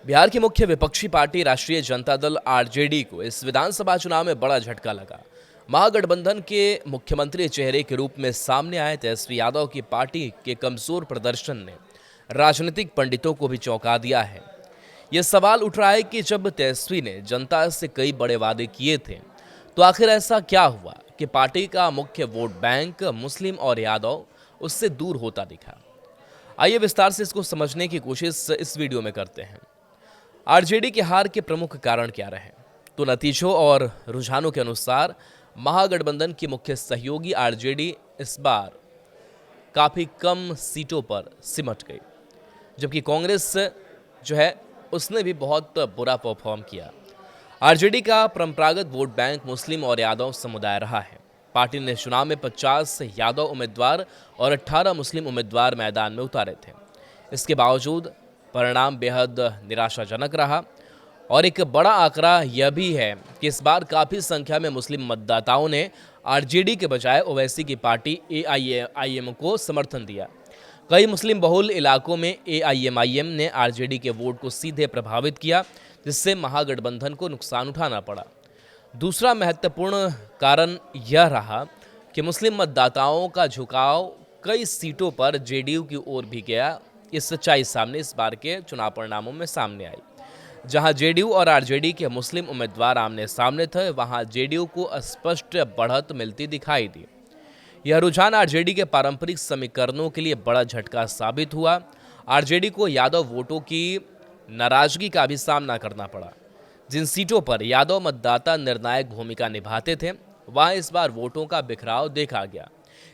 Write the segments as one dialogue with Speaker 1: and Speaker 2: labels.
Speaker 1: बिहार की मुख्य विपक्षी पार्टी राष्ट्रीय जनता दल आरजेडी को इस विधानसभा चुनाव में बड़ा झटका लगा। महागठबंधन के मुख्यमंत्री चेहरे के रूप में सामने आए तेजस्वी यादव की पार्टी के कमजोर प्रदर्शन ने राजनीतिक पंडितों को भी चौंका दिया है। यह सवाल उठ रहा है कि जब तेजस्वी ने जनता से कई बड़े वादे किए थे, तो आखिर ऐसा क्या हुआ कि पार्टी का मुख्य वोट बैंक मुस्लिम और यादव उससे दूर होता दिखा। आइए विस्तार से इसको समझने की कोशिश इस वीडियो में करते हैं। आरजेडी की हार के प्रमुख कारण क्या रहे? तो नतीजों और रुझानों के अनुसार महागठबंधन की मुख्य सहयोगी आरजेडी इस बार काफ़ी कम सीटों पर सिमट गई, जबकि कांग्रेस जो है उसने भी बहुत बुरा परफॉर्म किया। आरजेडी का परंपरागत वोट बैंक मुस्लिम और यादव समुदाय रहा है। पार्टी ने चुनाव में 50 यादव उम्मीदवार और 18 मुस्लिम उम्मीदवार मैदान में उतारे थे। इसके बावजूद परिणाम बेहद निराशाजनक रहा और एक बड़ा आंकड़ा यह भी है कि इस बार काफ़ी संख्या में मुस्लिम मतदाताओं ने आरजेडी के बजाय ओवैसी की पार्टी एआईएमआईएम को समर्थन दिया। कई मुस्लिम बहुल इलाकों में एआईएमआईएम ने आरजेडी के वोट को सीधे प्रभावित किया, जिससे महागठबंधन को नुकसान उठाना पड़ा। दूसरा महत्वपूर्ण कारण यह रहा कि मुस्लिम मतदाताओं का झुकाव कई सीटों पर जेडीयू की ओर भी गया। ये सच्चाई सामने इस बार के चुनाव परिणामों में सामने आई। जहां जेडीयू और आरजेडी के मुस्लिम उम्मीदवार आमने सामने थे, वहां जेडीयू को स्पष्ट बढ़त मिलती दिखाई दी। यह रुझान आरजेडी के पारंपरिक समीकरणों के लिए बड़ा झटका साबित हुआ। आरजेडी को यादव वोटों की नाराजगी का भी सामना करना पड़ा। जिन सीटों पर यादव मतदाता निर्णायक भूमिका निभाते थे, वहां इस बार वोटों का बिखराव देखा गया।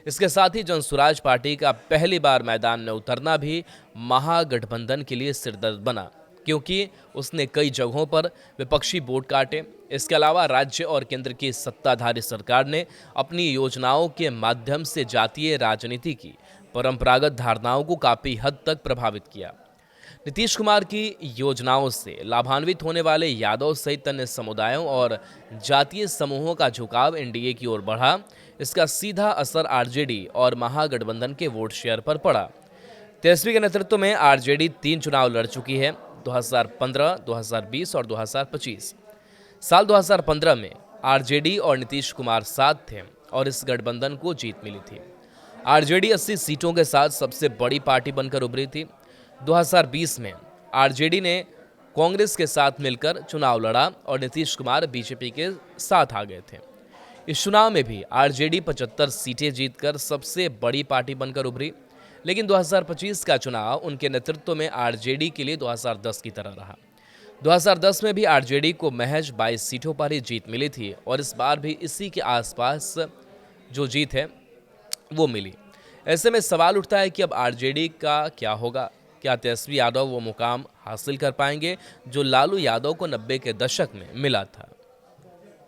Speaker 1: इसके साथ ही जनसुराज पार्टी का पहली बार मैदान में उतरना भी महागठबंधन के लिए सिरदर्द बना, क्योंकि उसने कई जगहों पर विपक्षी वोट काटे। इसके अलावा राज्य और केंद्र की सत्ताधारी सरकार ने अपनी योजनाओं के माध्यम से जातीय राजनीति की परंपरागत धारणाओं को काफ़ी हद तक प्रभावित किया। नीतीश कुमार की योजनाओं से लाभान्वित होने वाले यादव सहित अन्य समुदायों और जातीय समूहों का झुकाव एनडीए की ओर बढ़ा। इसका सीधा असर आरजेडी और महागठबंधन के वोट शेयर पर पड़ा। तेजस्वी के नेतृत्व में आरजेडी 3 चुनाव लड़ चुकी है, 2015, 2020 और 2025। साल 2015 में आरजेडी और नीतीश कुमार साथ थे और इस गठबंधन को जीत मिली थी। आरजेडी 80 सीटों के साथ सबसे बड़ी पार्टी बनकर उभरी थी। 2020 में आरजेडी ने कांग्रेस के साथ मिलकर चुनाव लड़ा और नीतीश कुमार बीजेपी के साथ आ गए थे। इस चुनाव में भी आरजेडी 75 सीटें जीतकर सबसे बड़ी पार्टी बनकर उभरी, लेकिन 2025 का चुनाव उनके नेतृत्व में आरजेडी के लिए 2010 की तरह रहा। 2010 में भी आरजेडी को महज 22 सीटों पर ही जीत मिली थी और इस बार भी इसी के आसपास जो जीत है वो मिली। ऐसे में सवाल उठता है कि अब आरजेडी का क्या होगा? क्या तेजस्वी यादव वो मुकाम हासिल कर पाएंगे जो लालू यादव को 90 के दशक में मिला था?